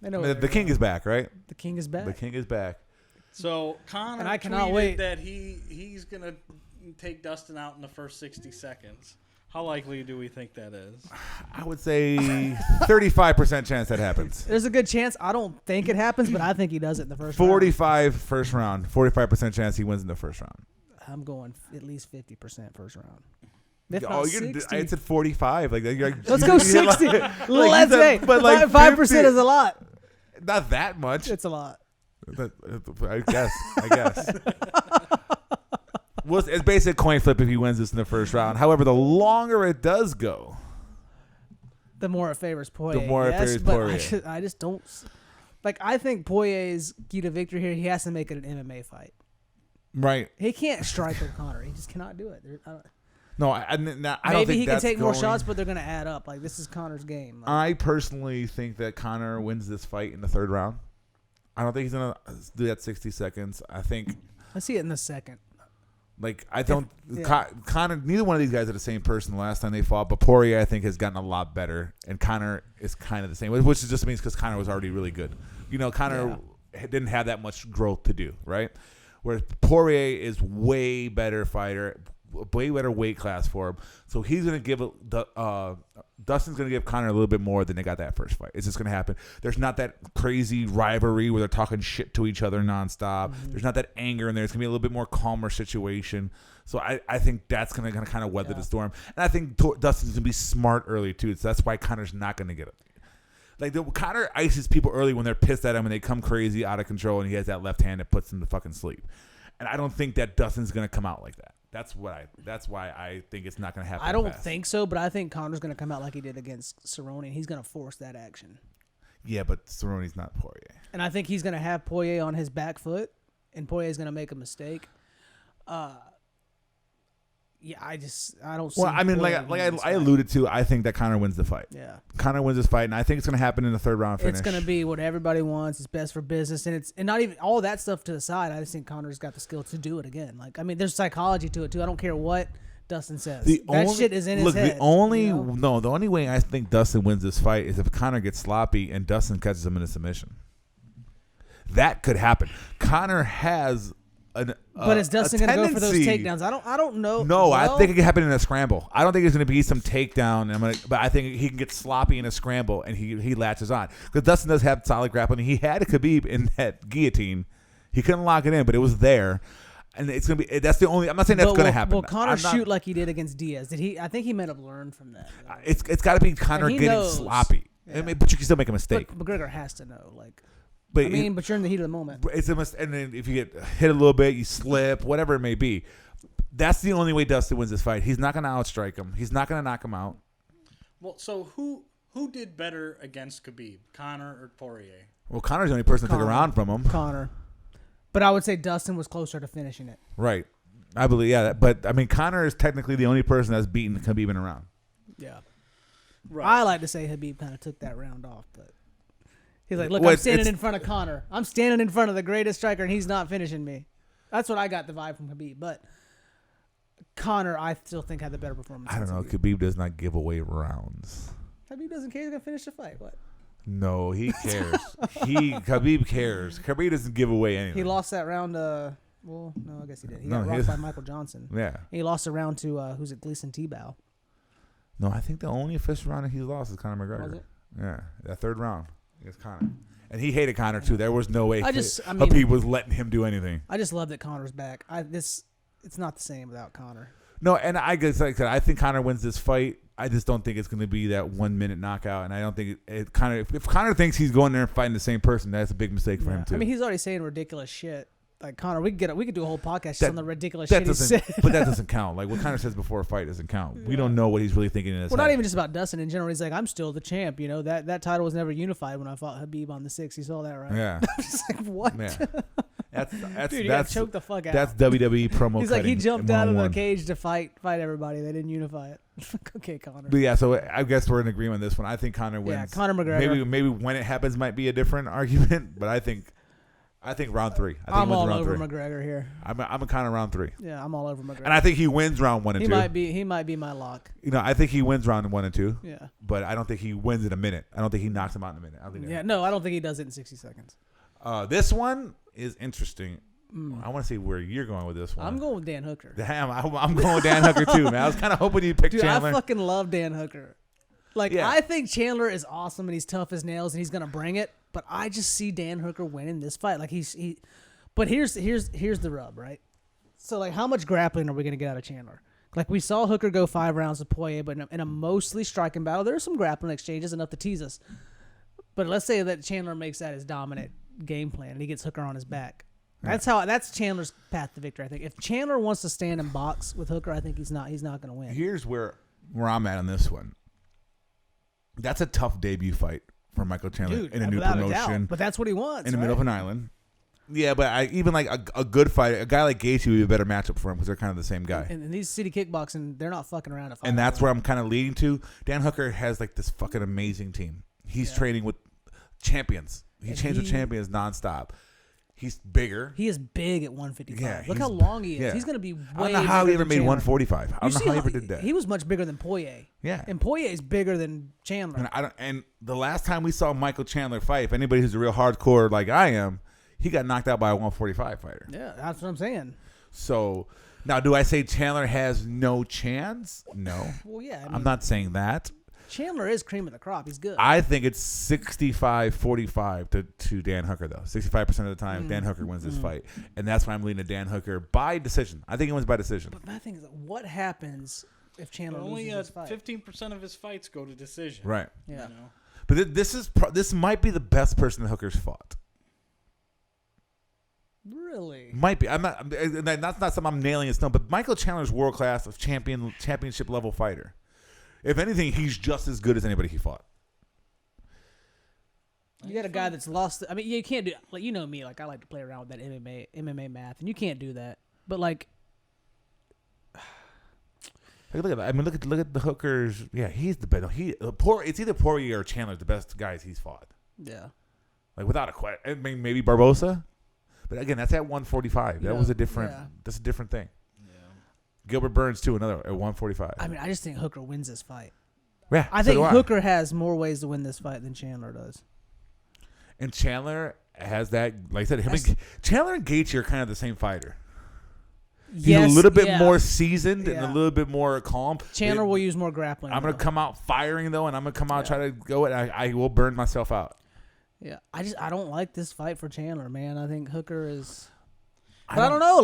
They know the king is back, right? The king is back. The king is back. So Conor And I cannot tweeted wait. that he's going to take Dustin out in the first 60 seconds. How likely do we think that is? I would say 35% chance that happens. There's a good chance. I don't think it happens, but I think he does it in the first 45 first round. 45% chance he wins in the first round. round. I'm going at least 50% first round. If Oh, not you're 60. I said 45. Like, Let's go 60. Let's say. but like 5% 50 is a lot. Not that much. It's a lot. I guess. Well, it's basically a coin flip if he wins this in the first round. However, the longer it does go, The more it favors Poirier. The more it favors Poirier. I just don't. Like, I think Poirier's key to victory here, he has to make it an MMA fight. right? He can't strike with Conor. He just cannot do it. No, I don't Maybe think he can that's take more going- shots, but they're going to add up. Like, this is Conor's game. Like, I personally think that Conor wins this fight in the third round. I don't think he's going to do that 60 seconds. I think, I see it in the second. like, I don't. Yeah. Conor, neither one of these guys are the same person the last time they fought, but Poirier, I think, has gotten a lot better, and Conor is kind of the same, which just means because Conor was already really good. You know, Conor didn't have that much growth to do, right? Whereas Poirier is way better fighter, way better weight class for him. So he's going to give Dustin's going to give Conor a little bit more than they got that first fight. It's just going to happen. There's not that crazy rivalry where they're talking shit to each other nonstop. Mm-hmm. There's not that anger in there. It's going to be a little bit more calmer situation. So I think that's going to kind of weather the storm. And I think Dustin's going to be smart early too. So that's why Conor's not going to get it. Like, Conor ices people early when they're pissed at him and they come crazy, out of control, and he has that left hand that puts him to fucking sleep. And I don't think that Dustin's going to come out like that. That's why I think it's not going to happen. I don't think so, but I think Conor's going to come out like he did against Cerrone, and he's going to force that action. Yeah, but Cerrone's not Poirier. And I think he's going to have Poirier on his back foot, and Poirier's going to make a mistake. Yeah, I don't see. Well, I mean, Poirier like winning this I fight. alluded to, I think that Conor wins the fight. Yeah. Conor wins this fight, and I think it's going to happen in the third round finish. It's going to be what everybody wants. It's best for business, and not even all that stuff to the side. I just think Conor's got the skill to do it again. Like, I mean, there's psychology to it too. I don't care what Dustin says. That shit is in his head. The only way I think Dustin wins this fight is if Conor gets sloppy and Dustin catches him in a submission. That could happen. Conor has but is Dustin going to go for those takedowns? I don't know. No, I think it can happen in a scramble. I don't think it's going to be some takedown. But I think he can get sloppy in a scramble and he latches on because Dustin does have solid grappling. He had Khabib in that guillotine. He couldn't lock it in, but it was there. And it's gonna be. That's the only. I'm not saying that's going to happen. Will Conor shoot like he did against Diaz? Did he? I think he might have learned from that. It's got to be Conor getting sloppy. Yeah. I mean, but you can still make a mistake. But McGregor has to know. Like, but but you're in the heat of the moment. It's and then if you get hit a little bit, you slip, whatever it may be. That's the only way Dustin wins this fight. He's not going to outstrike him. He's not going to knock him out. Well, so who did better against Khabib, Conor or Poirier? Well, Conor's the only person that took a round from him. Conor. But I would say Dustin was closer to finishing it. Right. I believe, yeah. But, I mean, Conor is technically the only person that's beaten Khabib in a round. Yeah. Right. I like to say Khabib kind of took that round off, but he's like, look, I'm standing in front of Conor. I'm standing in front of the greatest striker, and he's not finishing me. That's what I got the vibe from Khabib. But Conor, I still think, had the better performance. I don't know. Khabib does not give away rounds. Khabib doesn't care. He's going to finish the fight. What? No, he cares. Khabib cares. Khabib doesn't give away anything. He lost that round. Well, no, I guess he did. He got rocked by Michael Johnson. Yeah. He lost a round to who's it? Gleason Tebow. No, I think the only official round that he lost is Conor McGregor. Was it? Yeah, that third round against Conor, and he hated Conor too. There was no way Khabib was letting him do anything. I just love that Conor's back. It's not the same without Conor. No, and I guess like I said, I think Conor wins this fight. I just don't think it's going to be that 1 minute knockout, and I don't think it Conor. If Conor thinks he's going there and fighting the same person, that's a big mistake for him too. I mean, he's already saying ridiculous shit. Like Conor, we could do a whole podcast just on the ridiculous shit he said. But that doesn't count. Like what Conor says before a fight doesn't count. We don't know what he's really thinking in his head. Not even just about Dustin in general. He's like, I'm still the champ. You know that title was never unified when I fought Khabib on the 6th. You saw that, right? Yeah. I'm just like, what? Yeah. That's Dude, you got choked the fuck out. That's WWE promo. He's like, he jumped out of the cage to fight everybody. They didn't unify it. Okay, Conor. But yeah, so I guess we're in agreement on this one. I think Conor wins. Yeah, Conor McGregor. Maybe when it happens might be a different argument, but I think I think round 3. I'm all over McGregor here. I'm a kind of round 3. Yeah, I'm all over McGregor. And I think he wins round 1 and 2. He might be my lock. I think he wins round 1 and 2. Yeah. But I don't think he wins in a minute. I don't think he knocks him out in a minute. I don't think he does it in 60 seconds. This one is interesting. I want to see where you're going with this one. I'm going with Dan Hooker. Damn, I'm going with Dan Hooker too, man. I was kind of hoping you'd pick Chandler. I fucking love Dan Hooker. I think Chandler is awesome and he's tough as nails and he's gonna bring it. But I just see Dan Hooker winning this fight. But here's the rub, right? So how much grappling are we gonna get out of Chandler? We saw Hooker go 5 rounds with Poirier, but in a mostly striking battle, there are some grappling exchanges enough to tease us. But let's say that Chandler makes that his dominant game plan and he gets Hooker on his back. That's Chandler's path to victory. I think if Chandler wants to stand and box with Hooker, I think he's not going to win. Here's where I'm at on this one. That's a tough debut fight for Michael Chandler in a new promotion. But that's what he wants in the middle of an island. Yeah, but a good fight, a guy like Gaethje would be a better matchup for him because they're kind of the same guy. And these city kickboxing, they're not fucking around. And that's where I'm kind of leading to. Dan Hooker has this fucking amazing team. He's training with champions. He trains with champions nonstop. He's bigger. He is big at 155. Yeah, Look how long he is. Yeah. He's going to be way I don't know how he ever made 145. I don't know how he ever did that. He was much bigger than Poirier. Yeah. And Poirier is bigger than Chandler. And the last time we saw Michael Chandler fight, if anybody who's a real hardcore like I am, he got knocked out by a 145 fighter. Yeah, that's what I'm saying. So, now do I say Chandler has no chance? No. Well, yeah. I'm not saying that. Chandler is cream of the crop. He's good. I think it's 65-45 to Dan Hooker, though. 65% of the time, Dan Hooker wins this fight. And that's why I'm leaning to Dan Hooker by decision. I think he wins by decision. But my thing is, what happens if Chandler loses his fight? 15% of his fights go to decision. Right. Yeah. But this might be the best person that Hooker's fought. Really? Might be. I'm not. That's not something I'm nailing in stone. But Michael Chandler's world class of championship level fighter. If anything, he's just as good as anybody he fought. You got a guy that's lost. I mean, you can't do you know me. I like to play around with that MMA math, and you can't do that. But look at that. I mean, look at the Hookers. Yeah, he's the best. It's either Poirier or Chandler's the best guys he's fought. Yeah. Without a question. I mean, maybe Barbosa. But again, that's at 145. That was a different. Yeah. That's a different thing. Gilbert Burns too, another at 145. I mean, I just think Hooker wins this fight. Yeah, I think Hooker has more ways to win this fight than Chandler does. And Chandler has that, like I said, Chandler and Gaethje are kind of the same fighter. He's a little bit more seasoned and a little bit more calm. Chandler will use more grappling. I'm going to come out firing though, and I'm going to come out try to go, and I will burn myself out. Yeah, I don't like this fight for Chandler, man. I think Hooker is. But I don't know.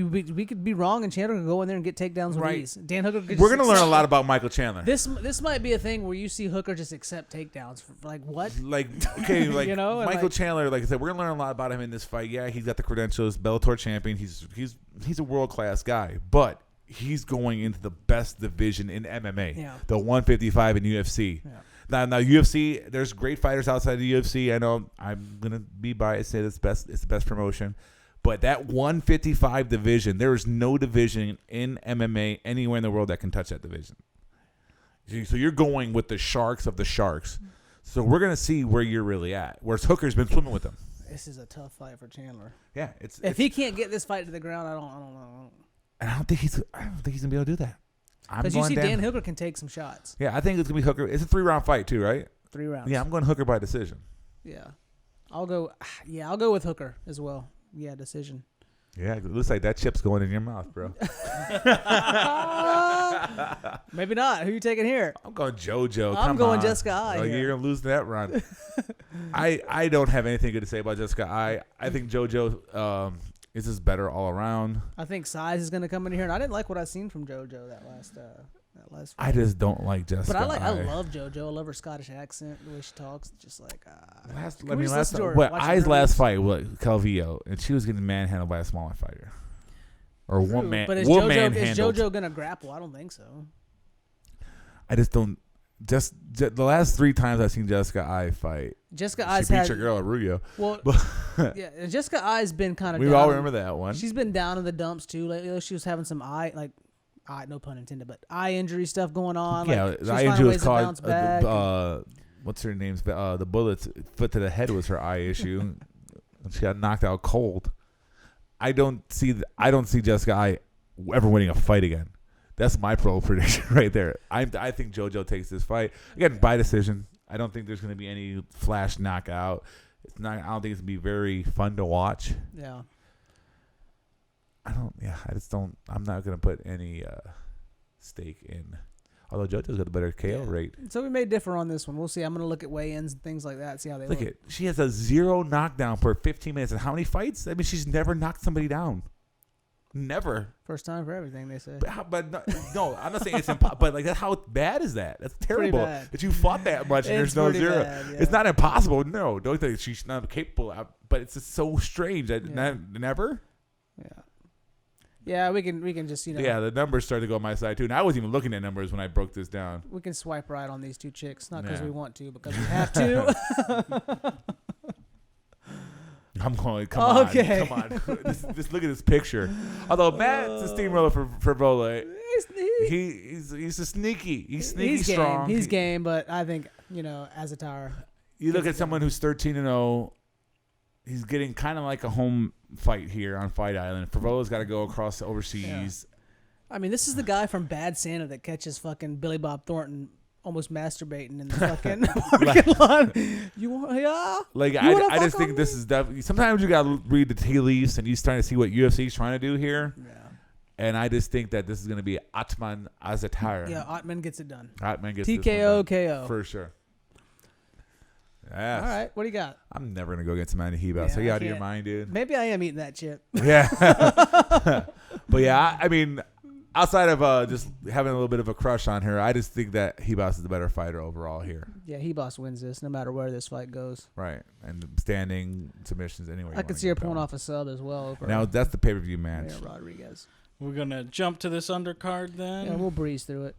We could be wrong, and Chandler could go in there and get takedowns with ease. Dan Hooker. We're gonna learn a lot about Michael Chandler. This might be a thing where you see Hooker just accept takedowns. What? Michael Chandler. Like I said, we're gonna learn a lot about him in this fight. Yeah, he's got the credentials, Bellator champion. He's a world class guy, but he's going into the best division in MMA, the 155 in UFC. Yeah. Now UFC. There's great fighters outside the UFC. I know I'm gonna be biased. Say it's the best promotion. But that 155 division, there is no division in MMA anywhere in the world that can touch that division. So you're going with the sharks of the sharks. So we're going to see where you're really at. Whereas Hooker's been swimming with them. This is a tough fight for Chandler. Yeah, if he can't get this fight to the ground, I don't know. And I don't think he's going to be able to do that. Because you see Dan Hooker can take some shots. Yeah, I think it's going to be Hooker. It's a 3-round fight too, right? 3 rounds. Yeah, I'm going Hooker by decision. Yeah. I'll go with Hooker as well. Yeah, decision. Yeah, it looks like that chip's going in your mouth, bro. Maybe not. Who you taking here? I'm going JoJo. I'm going Jessica Ai. You're going to lose that run. I don't have anything good to say about Jessica Ai. I think JoJo is just better all around. I think size is going to come in here, and I didn't like what I seen from JoJo that last fight. I just don't like Jessica. But I love JoJo. I love her Scottish accent, the way she talks. Just like Ai's last fight was Calvillo, and she was getting manhandled by a smaller fighter. Or True, one man. But is JoJo gonna grapple? I don't think so. I just don't. Just the last 3 times I've seen Jessica Ai fight, Jessica Ai's she beat your girl Arroyo. Well, yeah, Jessica Ai's been kind of. We all remember that one. She's been down in the dumps too lately. She was having some eye no pun intended, but eye injury stuff going on. Yeah, the eye injury was called. What's her name? The bullet's foot to the head was her eye issue. and she got knocked out cold. I don't see Jessica Eye ever winning a fight again. That's my pro prediction right there. I think JoJo takes this fight again by decision. I don't think there's going to be any flash knockout. It's not. I don't think it's going to be very fun to watch. Yeah. I just don't. I'm not going to put any stake in. Although JoJo's got a better KO rate. So we may differ on this one. We'll see. I'm going to look at weigh-ins and things like that. See how they look. She has a 0 knockdown per 15 minutes. And how many fights? I mean, she's never knocked somebody down. Never. First time for everything, they say. But no, I'm not saying it's impossible. But like, how bad is that? That's terrible that you fought that much and there's no 0. Bad, yeah. It's not impossible. No, don't think she's not capable. But it's just so strange. Never. Yeah. Yeah, we can just Yeah, the numbers started to go on my side too, and I wasn't even looking at numbers when I broke this down. We can swipe right on these two chicks, not because we want to, because we have to. I'm going. Come on. Just look at this picture. Although Matt's a steamroller for Vola. He's a sneaky. He's strong. He's game, but I think Azaitar. You look at someone who's 13-0. He's getting kind of like a home fight here on Fight Island. Favola's got to go across overseas. Yeah. I mean, this is the guy from Bad Santa that catches fucking Billy Bob Thornton almost masturbating in the fucking parking lot. You want, Like, I just think this is definitely. Sometimes you got to read the tea leaves and you're starting to see what UFC is trying to do here. Yeah. And I just think that this is going to be Atman Azaitar. Yeah, Atman gets it done. Atman gets TKO, KO. For sure. Yes. All right, what do you got? I'm never going to go against Manny Hebas. So you out of your mind, dude. Maybe I am eating that chip. Yeah. But yeah, I mean, outside of just having a little bit of a crush on her, I just think that Hebas is the better fighter overall here. Yeah, Hebas wins this no matter where this fight goes. Right. And standing submissions anywhere. I could see her pulling off a sub as well. Now, that's the pay-per-view match. Rodriguez. We're going to jump to this undercard then? Yeah, we'll breeze through it.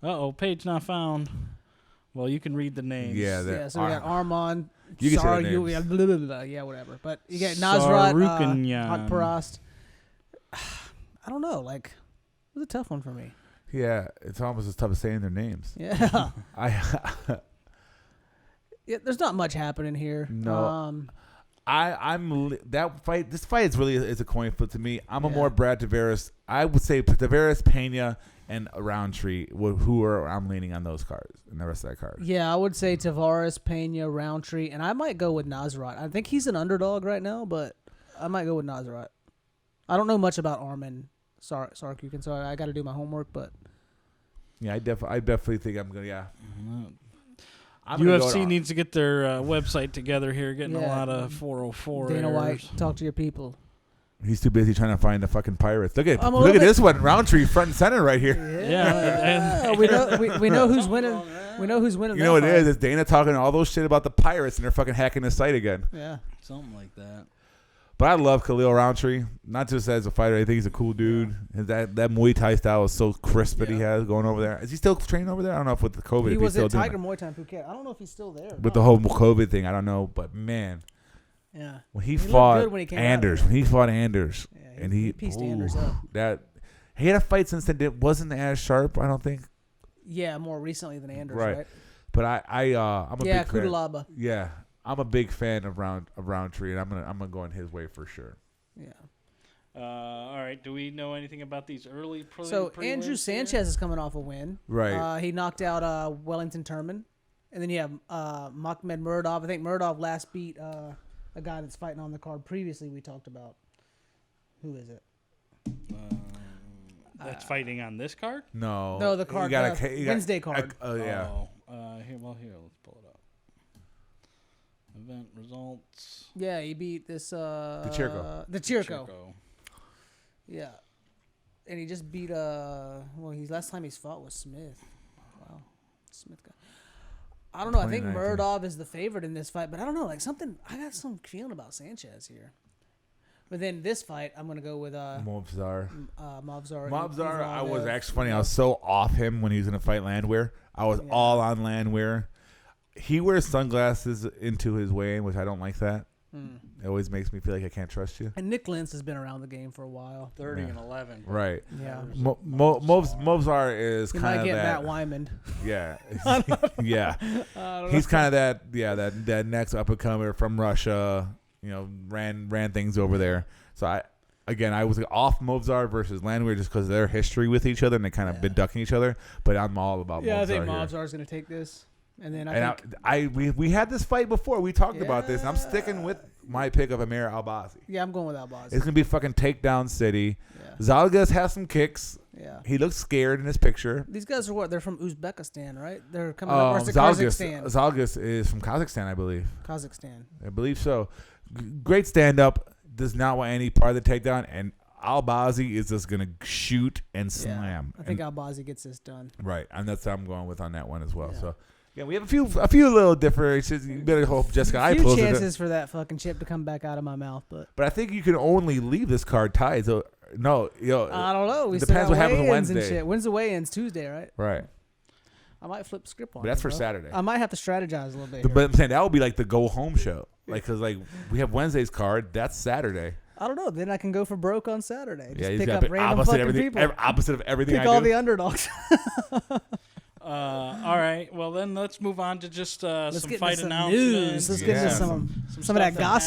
Uh-oh, page not found. Well, you can read the names. Yeah, so we got Armand. You can say the names. Blah, blah, blah, yeah, whatever. But you get Nasrat, Akparast. I don't know. Like, it was a tough one for me. Yeah, it's almost as tough as saying their names. Yeah. Yeah, there's not much happening here. No. This fight is a coin flip to me. I'm a more Brad Tavares. I would say Tavares, Pena, and Roundtree, I'm leaning on those cards and the rest of that card. Yeah, I would say Tavares, Pena, Roundtree, and I might go with Nasrat. I think he's an underdog right now, but I might go with Nasrat. I don't know much about Armin Sarkukin, so I got to do my homework, but yeah, I definitely think I'm gonna. Yeah. UFC needs to get their website together here, getting a lot of 404. Dana errors. White, talk to your people. He's too busy trying to find the fucking pirates. Look at this one, Roundtree front and center right here. Yeah. we know who's winning. We know who's winning. You know what it is? It's Dana talking all those shit about the pirates and they're fucking hacking the site again. Yeah, something like that. But I love Khalil Roundtree, not just as a fighter. I think he's a cool dude. That Muay Thai style is so crisp that he has going over there. Is he still training over there? I don't know if with the COVID. He was at Tiger Muay Thai in Phuket. I don't know if he's still there. With the whole COVID thing, I don't know. But man. Yeah. When he fought Anders, and he pieced Anders up. He had a fight since then. It wasn't as sharp, I don't think. Yeah, more recently than Anders, right? But I'm a big fan. Kudalaba. Yeah, I'm a big fan of Roundtree, and I'm gonna go in his way for sure. Yeah. All right. Do we know anything about these early? So Andrew Sanchez is coming off a win. Right. He knocked out Wellington Turman, and then you have Makhmed Muradov. I think Muradov last beat a guy that's fighting on the card previously we talked about. Who is it? That's fighting on this card? No, the card. Wednesday card. Yeah. Here, let's pull it up. Event results. Yeah, he beat this. The Chirco. Yeah, and he just beat last time he's fought was Smith. Wow, Smith guy. I don't know. I think Muradov is the favorite in this fight, but I don't know. Like I got some feeling about Sanchez here. But then this fight, I'm gonna go with Movsar. Movsar. I was actually funny. I was so off him when he was gonna fight Landwehr. I was all on Landwehr. He wears sunglasses into his weigh-in, which I don't like that. It always makes me feel like I can't trust you. And Nick Lentz has been around the game for a while. 30-11. Right. Yeah. Movsar is kind of that. Matt Wyman. Yeah. Yeah. He's kind of that next up-and-comer from Russia. ran things over there. So I was off Movzar versus Landwehr just because of their history with each other and they kind of been ducking each other. But I'm all about Movzar. Yeah, I think here. Movzar's going to take this. And then we had this fight before. We talked about this. And I'm sticking with my pick of Amir Albazi. Yeah, I'm going with Albazi. It's going to be fucking takedown city. Yeah. Zalgas has some kicks. Yeah. He looks scared in his picture. These guys are what? They're from Uzbekistan, right? They're coming up. Or is it Kazakhstan? Zalgas is from Kazakhstan, I believe. Kazakhstan. I believe so. Great stand-up. Does not want any part of the takedown. And Albazi is just going to shoot and slam. I think Albazi gets this done. Right. And that's what I'm going with on that one as well. Yeah. So, yeah, we have a few little differences. You better hope Jessica I pulls it. A few chances for that fucking chip to come back out of my mouth. But I think you can only leave this card tied. So, no. I don't know. It depends what happens on Wednesday. And shit. When's the weigh-ins? Tuesday, right? Right. I might flip the script on But that's for Saturday. I might have to strategize a little bit. But I'm saying that would be like the go-home show. Because we have Wednesday's card. That's Saturday. I don't know. Then I can go for broke on Saturday. Just pick up random fucking people. Opposite of everything pick all the underdogs. All right. Well, then let's move on to just some fight some announcements. news. Let's get into some of that gossip.